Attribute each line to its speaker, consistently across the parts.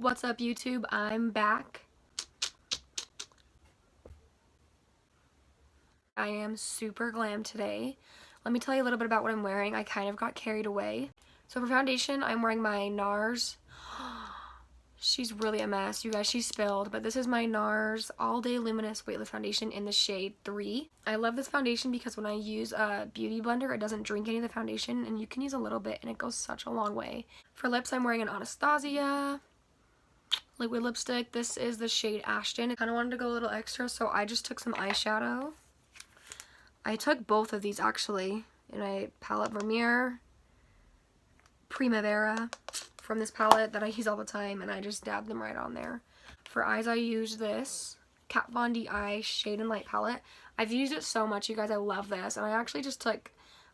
Speaker 1: What's up, YouTube? I'm back. I am super glam today. Let me tell you a little bit about what I'm wearing. I kind of got carried away. So for foundation, I'm wearing my Nars. She's really a mess, you guys. She spilled, but this is my Nars All Day Luminous Weightless Foundation in the shade 3. I love this foundation because when I use a beauty blender, it doesn't drink any of the foundation, and you can use a little bit, and it goes such a long way. For lips, I'm wearing an Anastasia liquid lipstick. This is the shade Ashton. I kind of wanted to go a little extra, so I just took some eyeshadow. I took both of these actually in a Pallette Vermeer Primavera from this palette that I use all the time, and I just dabbed them right on there. For eyes, I used this Kat Von D Eye Shade and Light palette. I've used it so much, you guys. I love this, and I actually just took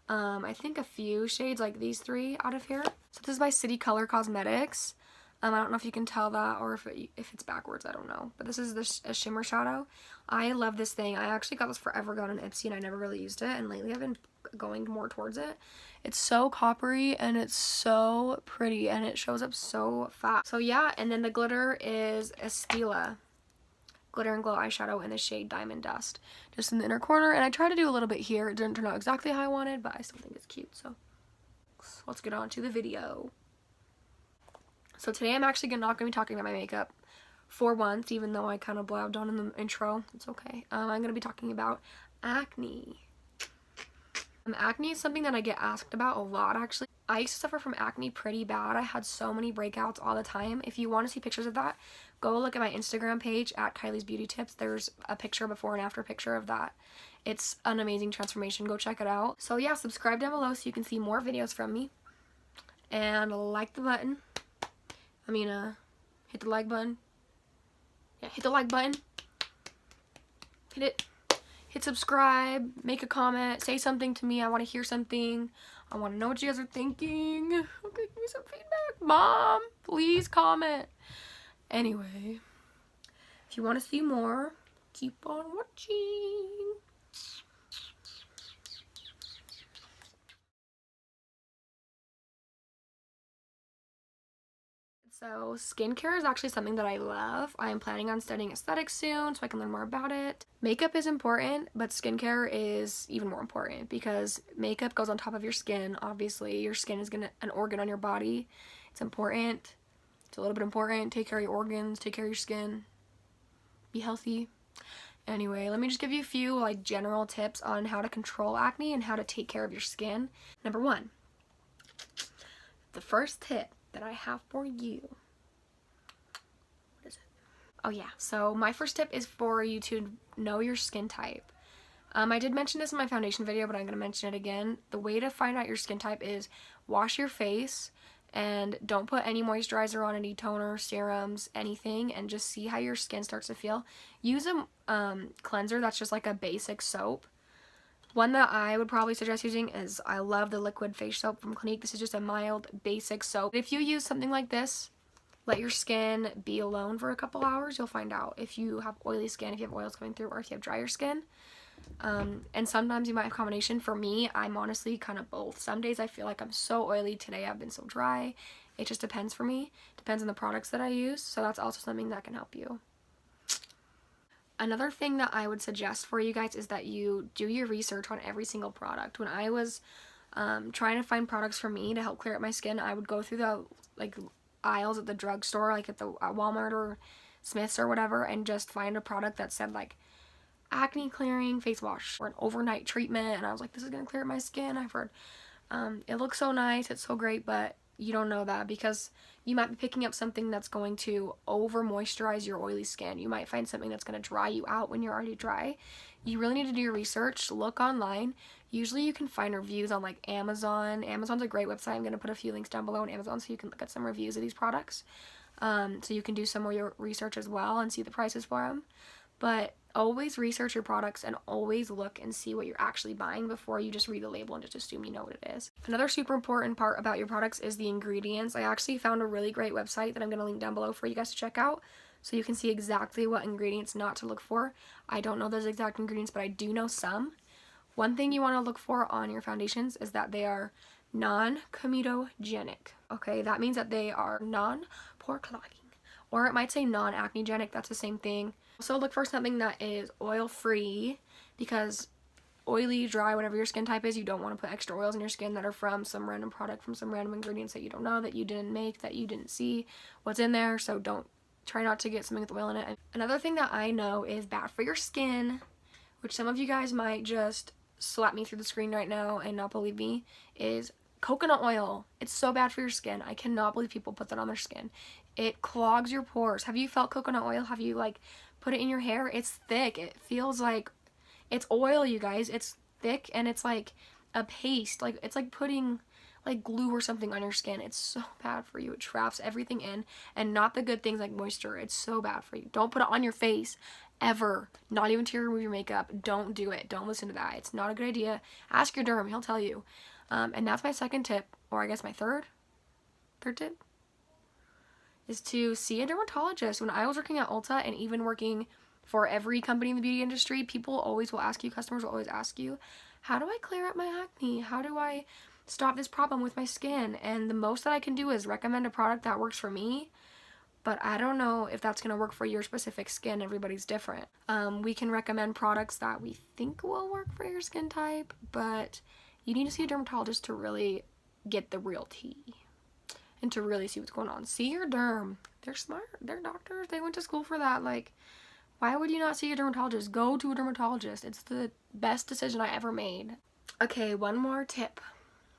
Speaker 1: I think a few shades like these 3 out of here. So this is by City Color Cosmetics. I don't know if you can tell that or if it's backwards, I don't know. But this is a shimmer shadow. I love this thing. I actually got this for Evergone and Ipsy, and I never really used it, and lately I've been going more towards it. It's so coppery and it's so pretty, and it shows up so fast. So yeah, and then the glitter is a Stila Glitter and Glow eyeshadow in the shade Diamond Dust, just in the inner corner. And I tried to do a little bit here. It didn't turn out exactly how I wanted, but I still think it's cute. So let's get on to the video. So today I'm actually not going to be talking about my makeup for once, even though I kind of blabbed on in the intro. It's okay. I'm going to be talking about acne. Acne is something that I get asked about a lot, actually. I used to suffer from acne pretty bad. I had so many breakouts all the time. If you want to see pictures of that, go look at my Instagram page at Kylie's Beauty Tips. There's a picture, before and after picture of that. It's an amazing transformation. Go check it out. So yeah, subscribe down below so you can see more videos from me. And like the button. Hit the like button. Yeah, hit the like button. Hit it. Hit subscribe. Make a comment. Say something to me. I want to hear something. I want to know what you guys are thinking. Okay, give me some feedback. Mom, please comment. Anyway, if you want to see more, keep on watching. So skincare is actually something that I love. I am planning on studying aesthetics soon so I can learn more about it. Makeup is important, but skincare is even more important because makeup goes on top of your skin. Obviously, your skin is an organ on your body. It's important. It's a little bit important. Take care of your organs, take care of your skin. Be healthy. Anyway, let me just give you a few like general tips on how to control acne and how to take care of your skin. Number 1, the first tip that I have for you. What is it? Oh yeah, so my first tip is for you to know your skin type. I did mention this in my foundation video, but I'm going to mention it again. The way to find out your skin type is wash your face and don't put any moisturizer on, any toner, serums, anything, and just see how your skin starts to feel. Use a cleanser that's just like a basic soap. One that I would probably suggest using is, I love the liquid face soap from Clinique. This is just a mild, basic soap. If you use something like this, let your skin be alone for a couple hours. You'll find out if you have oily skin, if you have oils coming through, or if you have drier skin. And sometimes you might have a combination. For me, I'm honestly kind of both. Some days I feel like I'm so oily. Today I've been so dry. It just depends for me. Depends on the products that I use. So that's also something that can help you. Another thing that I would suggest for you guys is that you do your research on every single product. When I was trying to find products for me to help clear up my skin, I would go through the aisles at the drugstore, like at Walmart or Smith's or whatever, and just find a product that said like acne clearing face wash or an overnight treatment, and I was like, this is gonna clear up my skin. I've heard it looks so nice, it's so great, but you don't know that because you might be picking up something that's going to over moisturize your oily skin. You might find something that's going to dry you out when you're already dry. You really need to do your research. Look online. Usually you can find reviews on like Amazon. Amazon's a great website. I'm going to put a few links down below on Amazon so you can look at some reviews of these products. So you can do some more your research as well and see the prices for them. But always research your products and always look and see what you're actually buying before you just read the label and just assume you know what it is. Another super important part about your products is the ingredients. I actually found a really great website that I'm going to link down below for you guys to check out so you can see exactly what ingredients not to look for. I don't know those exact ingredients, but I do know some. One thing you want to look for on your foundations is that they are non-comedogenic. Okay, that means that they are non-pore clogging or it might say non-acnegenic. That's the same thing. Also look for something that is oil-free, because oily, dry, whatever your skin type is, you don't want to put extra oils in your skin that are from some random product, from some random ingredients that you don't know, that you didn't make, that you didn't see what's in there. So try not to get something with oil in it. Another thing that I know is bad for your skin, which some of you guys might just slap me through the screen right now and not believe me, is coconut oil. It's so bad for your skin. I cannot believe people put that on their skin. It clogs your pores. Have you felt coconut oil? Have you like put it in your hair? It's thick. It feels like it's oil, you guys. It's thick and it's like a paste. Like it's like putting like glue or something on your skin. It's so bad for you. It traps everything in, and not the good things like moisture. It's so bad for you. Don't put it on your face ever. Not even to remove your makeup. Don't do it. Don't listen to that. It's not a good idea. Ask your derm. He'll tell you. And that's my second tip, or I guess my third tip, is to see a dermatologist. When I was working at Ulta, and even working for every company in the beauty industry, people always will ask you, customers will always ask you, how do I clear up my acne? How do I stop this problem with my skin? And the most that I can do is recommend a product that works for me, but I don't know if that's going to work for your specific skin. Everybody's different. We can recommend products that we think will work for your skin type, but you need to see a dermatologist to really get the real tea and to really see what's going on. See your derm. They're smart. They're doctors. They went to school for that. Like, why would you not see a dermatologist? Go to a dermatologist. It's the best decision I ever made. Okay, one more tip.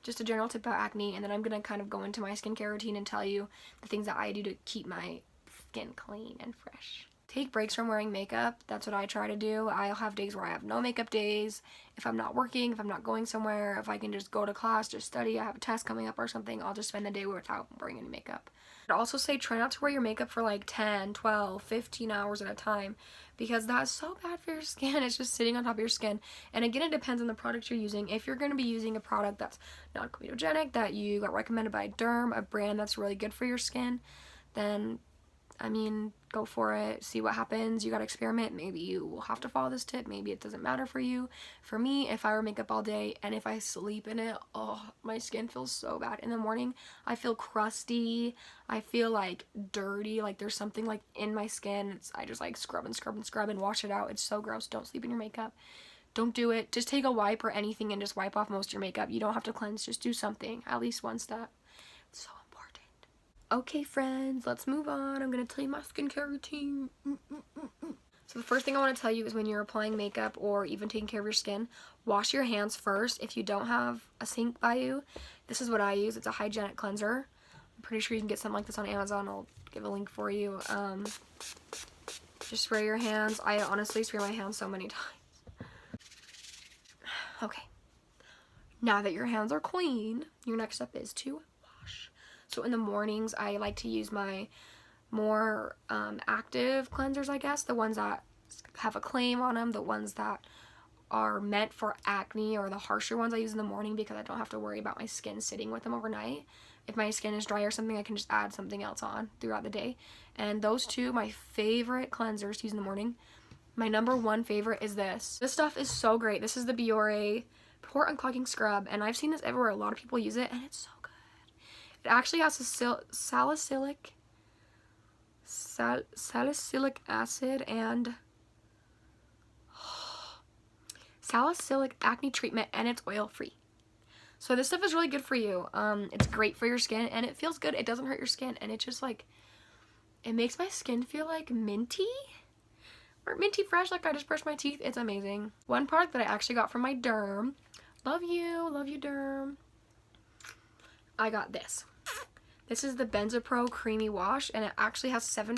Speaker 1: Just a general tip about acne, and then I'm going to kind of go into my skincare routine and tell you the things that I do to keep my skin clean and fresh. Take breaks from wearing makeup. That's what I try to do. I'll have days where I have no makeup days. If I'm not working, if I'm not going somewhere, if I can just go to class, just study, I have a test coming up or something, I'll just spend the day without wearing any makeup. I'd also say try not to wear your makeup for like 10, 12, 15 hours at a time, because that's so bad for your skin. It's just sitting on top of your skin. And again, it depends on the product you're using. If you're going to be using a product that's non-comedogenic, that you got recommended by a derm, a brand that's really good for your skin, then I mean, go for it, see what happens. You gotta experiment. Maybe you will have to follow this tip. Maybe it doesn't matter for you. For me, if I wear makeup all day and if I sleep in it, oh, my skin feels so bad. In the morning, I feel crusty. I feel like dirty, like there's something like in my skin. I just like scrub and scrub and scrub and wash it out. It's so gross. Don't sleep in your makeup. Don't do it. Just take a wipe or anything and just wipe off most of your makeup. You don't have to cleanse. Just do something. At least one step. It's so important. Okay, friends, let's move on. I'm going to tell you my skincare routine. So the first thing I want to tell you is when you're applying makeup or even taking care of your skin, wash your hands first. If you don't have a sink by you, this is what I use. It's a Hygienic cleanser. I'm pretty sure you can get something like this on Amazon. I'll give a link for you. Just spray your hands. I honestly spray my hands so many times. Okay. Now that your hands are clean, your next step is to wash. So in the mornings, I like to use my more active cleansers, I guess. The ones that have a claim on them, the ones that are meant for acne, or the harsher ones I use in the morning because I don't have to worry about my skin sitting with them overnight. If my skin is dry or something, I can just add something else on throughout the day. And those two, my favorite cleansers to use in the morning. My number one favorite is this. This stuff is so great. This is the Biore Pore Unclogging Scrub, and I've seen this everywhere. A lot of people use it, and it's so good. It actually has a salicylic acid and salicylic acne treatment, and it's oil free. So this stuff is really good for you. It's great for your skin, and it feels good. It doesn't hurt your skin, and it just like, it makes my skin feel like minty or minty fresh, like I just brushed my teeth. It's amazing. One product that I actually got from my derm, love you derm, I got this. This is the Benzopro Creamy Wash, and it actually has 7%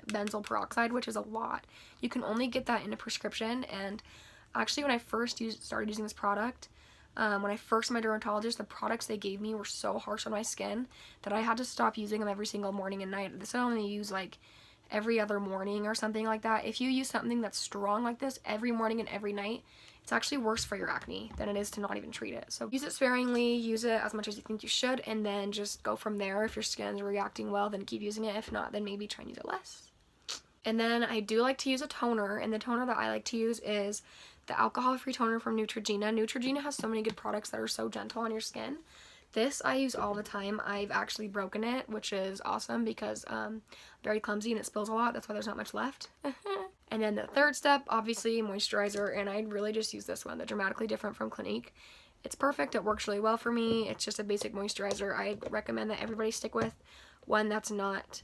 Speaker 1: benzoyl peroxide, which is a lot. You can only get that in a prescription, and actually when I first started using this product, when I first met my dermatologist, the products they gave me were so harsh on my skin that I had to stop using them every single morning and night. This I only use like every other morning or something like that. If you use something that's strong like this every morning and every night, it's actually worse for your acne than it is to not even treat it. So use it sparingly, use it as much as you think you should, and then just go from there. If your skin's reacting well, then keep using it. If not, then maybe try and use it less. And then I do like to use a toner, and the toner that I like to use is the alcohol-free toner from Neutrogena. Neutrogena has so many good products that are so gentle on your skin This I use all the time. I've actually broken it, which is awesome because very clumsy and it spills a lot. That's why there's not much left. And then the third step, obviously moisturizer, and I'd really just use this one, the Dramatically Different from Clinique. It's perfect. It works really well for me. It's just a basic moisturizer. I recommend that everybody stick with one that's not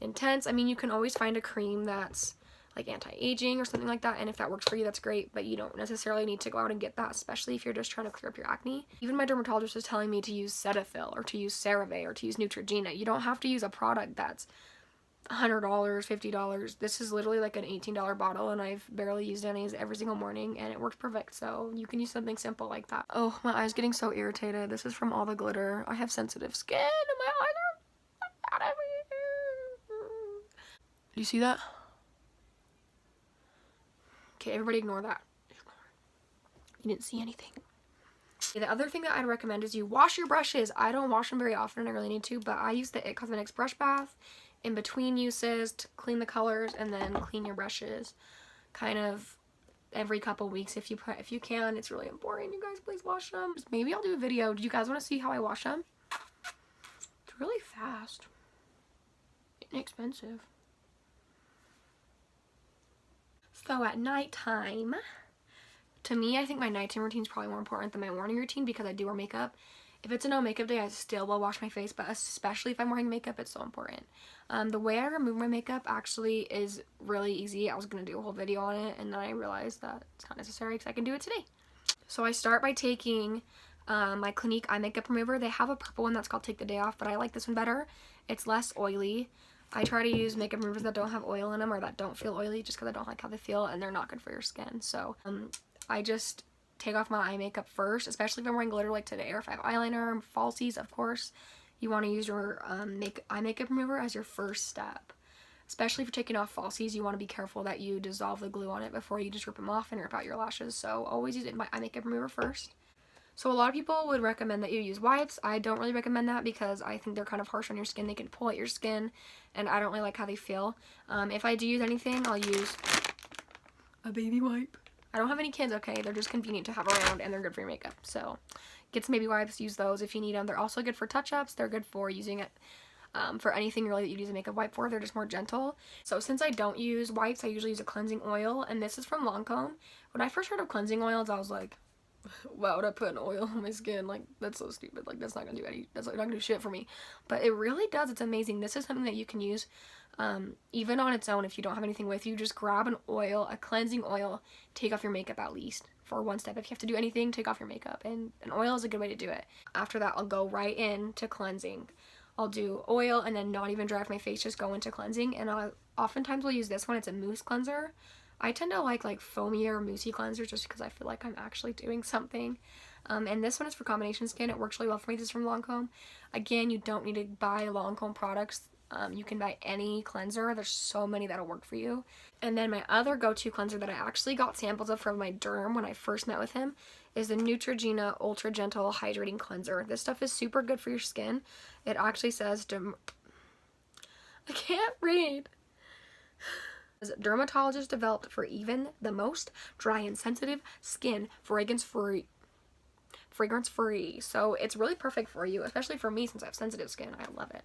Speaker 1: intense. I mean, you can always find a cream that's like anti-aging or something like that, and if that works for you, that's great, but you don't necessarily need to go out and get that, especially if you're just trying to clear up your acne. Even my dermatologist was telling me to use Cetaphil or to use CeraVe or to use Neutrogena. You don't have to use a product that's $100, $50. This is literally like an $18 bottle, and I've barely used any every single morning, and it works perfect. So you can use something simple like that. Oh, my eye's getting so irritated. This is from all the glitter. I have sensitive skin, and my eyes are bad everywhere. Do you see that? Okay, everybody ignore that. You didn't see anything. The other thing that I'd recommend is you wash your brushes. I don't wash them very often, and I really need to, but I use the It Cosmetics brush bath in between uses to clean the colors and then clean your brushes kind of every couple weeks if you can. It's really important. You guys, please wash them. Maybe I'll do a video. Do you guys want to see how I wash them? It's really fast. Inexpensive. So at nighttime, to me, I think my nighttime routine is probably more important than my morning routine because I do wear makeup. If it's a no makeup day, I still will wash my face, but especially if I'm wearing makeup, it's so important. The way I remove my makeup actually is really easy. I was going to do a whole video on it, and then I realized that it's not necessary because I can do it today. So I start by taking my Clinique eye makeup remover. They have a purple one that's called Take the Day Off, but I like this one better. It's less oily. I try to use makeup removers that don't have oil in them or that don't feel oily just because I don't like how they feel, and they're not good for your skin. So I just take off my eye makeup first, especially if I'm wearing glitter like today, or if I have eyeliner, falsies, of course. You want to use your eye makeup remover as your first step. Especially if you're taking off falsies, you want to be careful that you dissolve the glue on it before you just rip them off and rip out your lashes. So always use my eye makeup remover first. So a lot of people would recommend that you use wipes. I don't really recommend that because I think they're kind of harsh on your skin. They can pull at your skin, and I don't really like how they feel. If I do use anything, I'll use a baby wipe. I don't have any kids, okay? They're just convenient to have around, and they're good for your makeup. So get some baby wipes, use those if you need them. They're also good for touch-ups. They're good for using it for anything really that you'd use a makeup wipe for. They're just more gentle. So since I don't use wipes, I usually use a cleansing oil, and this is from Lancome. When I first heard of cleansing oils, I was like, why would I put an oil on my skin? Like, that's so stupid. Like, that's not gonna do that's not gonna do shit for me. But it really does. It's amazing. This is something that you can use even on its own if you don't have anything with you. Just grab an oil, a cleansing oil, take off your makeup at least for one step. If you have to do anything, take off your makeup, and an oil is a good way to do it. After that, I'll go right into cleansing. I'll do oil and then not even dry off my face, just go into cleansing, and oftentimes will use this one. It's a mousse cleanser. I tend to like foamier, moussey cleansers just because I feel like I'm actually doing something. And this one is for combination skin. It works really well for me. This is from Lancome. Again, you don't need to buy Lancome products. You can buy any cleanser. There's so many that'll work for you. And then my other go-to cleanser that I actually got samples of from my derm when I first met with him is the Neutrogena Ultra Gentle Hydrating Cleanser. This stuff is super good for your skin. It actually says, I can't read. Dermatologist developed for even the most dry and sensitive skin, fragrance free. So it's really perfect for you, especially for me since I have sensitive skin. I love it.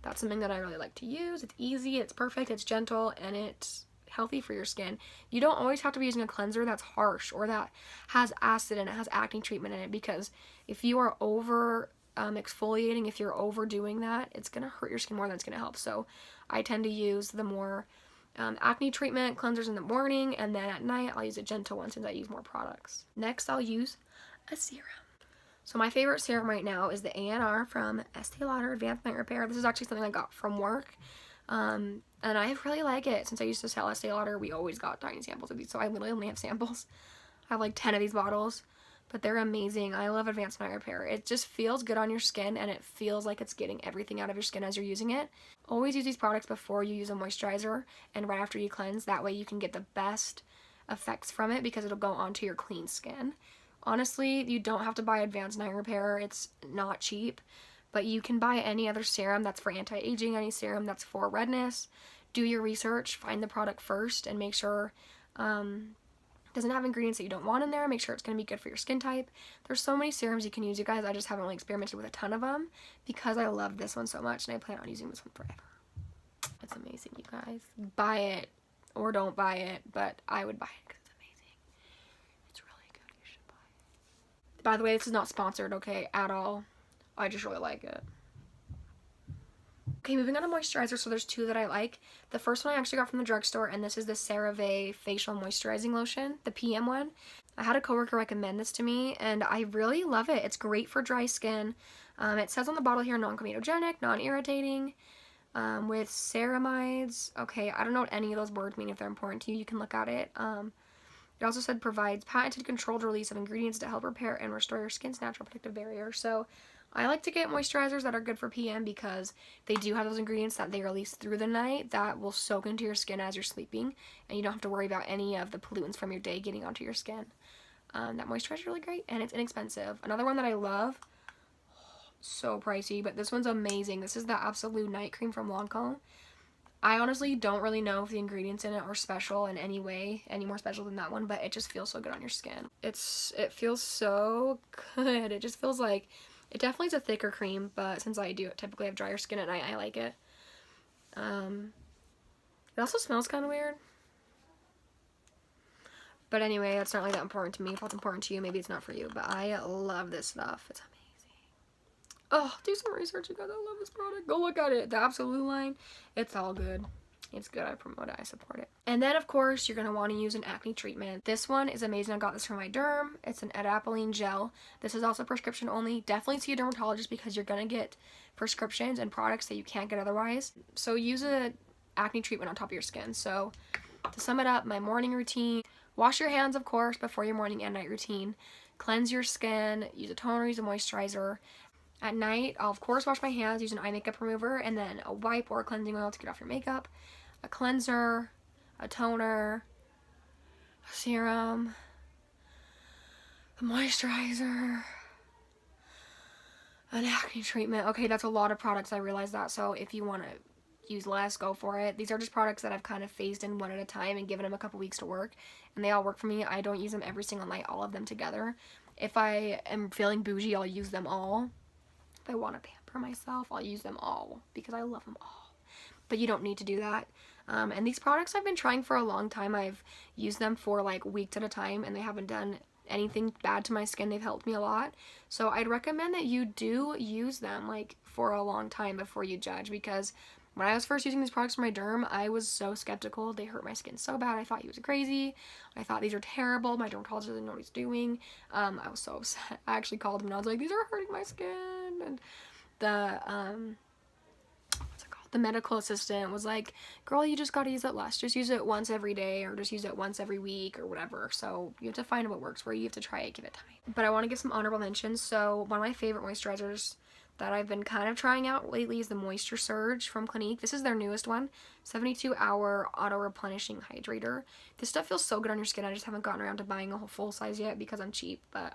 Speaker 1: That's something that I really like to use. It's easy, it's perfect, it's gentle, and it's healthy for your skin. You don't always have to be using a cleanser that's harsh or that has acid and it has acne treatment in it, because if you are over exfoliating, if you're overdoing that, it's gonna hurt your skin more than it's gonna help. So I tend to use the more acne treatment cleansers in the morning, and then at night I'll use a gentle one since I use more products. Next, I'll use a serum. So my favorite serum right now is the ANR from Estee Lauder Advanced Night Repair. This is actually something I got from work, and I really like it. Since I used to sell Estee Lauder, we always got tiny samples of these, so I literally only have samples. I have like 10 of these bottles, but they're amazing. I love Advanced Night Repair. It just feels good on your skin, and it feels like it's getting everything out of your skin as you're using it. Always use these products before you use a moisturizer and right after you cleanse. That way you can get the best effects from it because it'll go onto your clean skin. Honestly, you don't have to buy Advanced Night Repair. It's not cheap, but you can buy any other serum that's for anti-aging, any serum that's for redness. Do your research, find the product first, and make sure that doesn't have ingredients that you don't want in there. Make sure it's going to be good for your skin type. There's so many serums you can use, you guys. I just haven't really experimented with a ton of them because I love this one so much and I plan on using this one forever. It's amazing, you guys. Buy it or don't buy it, but I would buy it because it's amazing. It's really good. You should buy it. By the way, this is not sponsored, okay, at all. I just really like it. Okay, moving on to moisturizer. So there's two that I like. The first one I actually got from the drugstore, and this is the CeraVe Facial Moisturizing Lotion, the PM one. I had a coworker recommend this to me, and I really love it. It's great for dry skin. It says on the bottle here, non-comedogenic, non-irritating, with ceramides. Okay, I don't know what any of those words mean. If they're important to you, you can look at it. It also said provides patented controlled release of ingredients to help repair and restore your skin's natural protective barrier. So I like to get moisturizers that are good for PM because they do have those ingredients that they release through the night that will soak into your skin as you're sleeping, and you don't have to worry about any of the pollutants from your day getting onto your skin. That moisturizer is really great, and it's inexpensive. Another one that I love, so pricey, but this one's amazing. This is the Absolute Night Cream from Lancome. I honestly don't really know if the ingredients in it are special in any way, any more special than that one, but it just feels so good on your skin. It feels so good. It just feels like, it definitely is a thicker cream, but since I do typically have drier skin at night, I like it. It also smells kind of weird. But anyway, that's not really that important to me. If it's important to you, maybe it's not for you. But I love this stuff. It's amazing. Oh, do some research, you guys. I love this product. Go look at it. The Absolute line. It's all good. It's good. I promote it. I support it. And then, of course, you're going to want to use an acne treatment. This one is amazing. I got this from my derm. It's an adapalene gel. This is also prescription only. Definitely see a dermatologist because you're going to get prescriptions and products that you can't get otherwise. So use an acne treatment on top of your skin. So to sum it up, my morning routine: wash your hands, of course, before your morning and night routine. Cleanse your skin. Use a toner, use a moisturizer. At night, I'll of course wash my hands, use an eye makeup remover, and then a wipe or a cleansing oil to get off your makeup. A cleanser, a toner, a serum, a moisturizer, an acne treatment. Okay, that's a lot of products, I realize that, so if you want to use less, go for it. These are just products that I've kind of phased in one at a time and given them a couple weeks to work, and they all work for me. I don't use them every single night, all of them together. If I am feeling bougie, I'll use them all. If I want to pamper myself, I'll use them all because I love them all. But you don't need to do that. And these products I've been trying for a long time. I've used them for like weeks at a time and they haven't done anything bad to my skin. They've helped me a lot. So I'd recommend that you do use them like for a long time before you judge, because when I was first using these products for my derm, I was so skeptical. They hurt my skin so bad. I thought he was crazy. I thought these are terrible. My dermatologist doesn't know what he's doing. I was so upset. I actually called him and I was like, these are hurting my skin. And the the medical assistant was like, girl, you just gotta use it less. Just use it once every day, or just use it once every week or whatever. So you have to find what works for you. You have to try it, give it time. But I want to give some honorable mentions. So one of my favorite moisturizers that I've been kind of trying out lately is the Moisture Surge from Clinique. This is their newest one, 72-hour auto-replenishing hydrator. This stuff feels so good on your skin. I just haven't gotten around to buying a whole full size yet because I'm cheap, but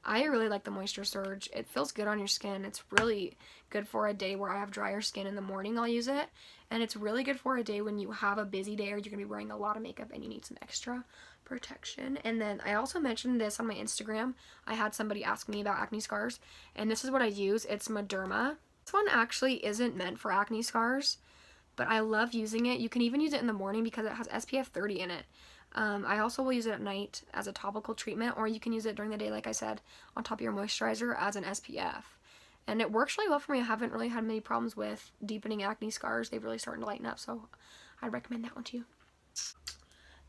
Speaker 1: I really like the Moisture Surge. It feels good on your skin. It's really good for a day where I have drier skin in the morning. I'll use it. And it's really good for a day when you have a busy day or you're going to be wearing a lot of makeup and you need some extra protection. And then I also mentioned this on my Instagram. I had somebody ask me about acne scars, and this is what I use. It's Mederma. This one actually isn't meant for acne scars, but I love using it. You can even use it in the morning because it has SPF 30 in it. I also will use it at night as a topical treatment, or you can use it during the day, like I said, on top of your moisturizer as an SPF. And it works really well for me. I haven't really had many problems with deepening acne scars. They've really started to lighten up, so I'd recommend that one to you.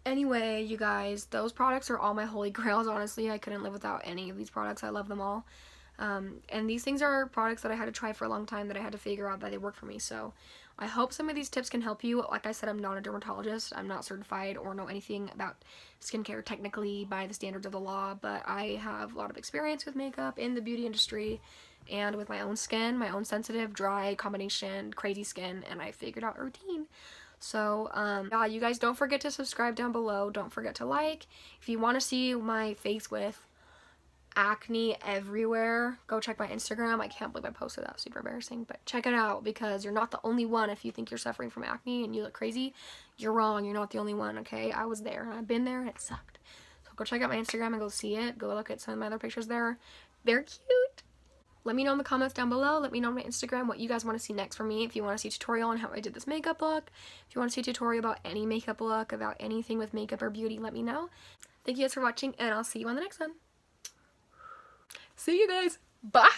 Speaker 1: Anyway, you guys, those products are all my holy grails, honestly. I couldn't live without any of these products. I love them all. And these things are products that I had to try for a long time that I had to figure out that they work for me. So I hope some of these tips can help you. Like I said, I'm not a dermatologist. I'm not certified or know anything about skincare technically by the standards of the law, but I have a lot of experience with makeup in the beauty industry and with my own skin, my own sensitive, dry, combination, crazy skin, and I figured out a routine. So, yeah, you guys don't forget to subscribe down below. Don't forget to like. If you want to see my face with acne everywhere. Go check my Instagram. I can't believe I posted that. Super embarrassing. But check it out because you're not the only one. If you think you're suffering from acne and you look crazy, you're wrong. You're not the only one, okay? I was there and I've been there and it sucked. So go check out my Instagram and go see it. Go look at some of my other pictures there. They're cute. Let me know in the comments down below. Let me know on my Instagram what you guys want to see next from me. If you want to see a tutorial on how I did this makeup look. If you want to see a tutorial about any makeup look, about anything with makeup or beauty, let me know. Thank you guys for watching and I'll see you on the next one. See you guys. Bye.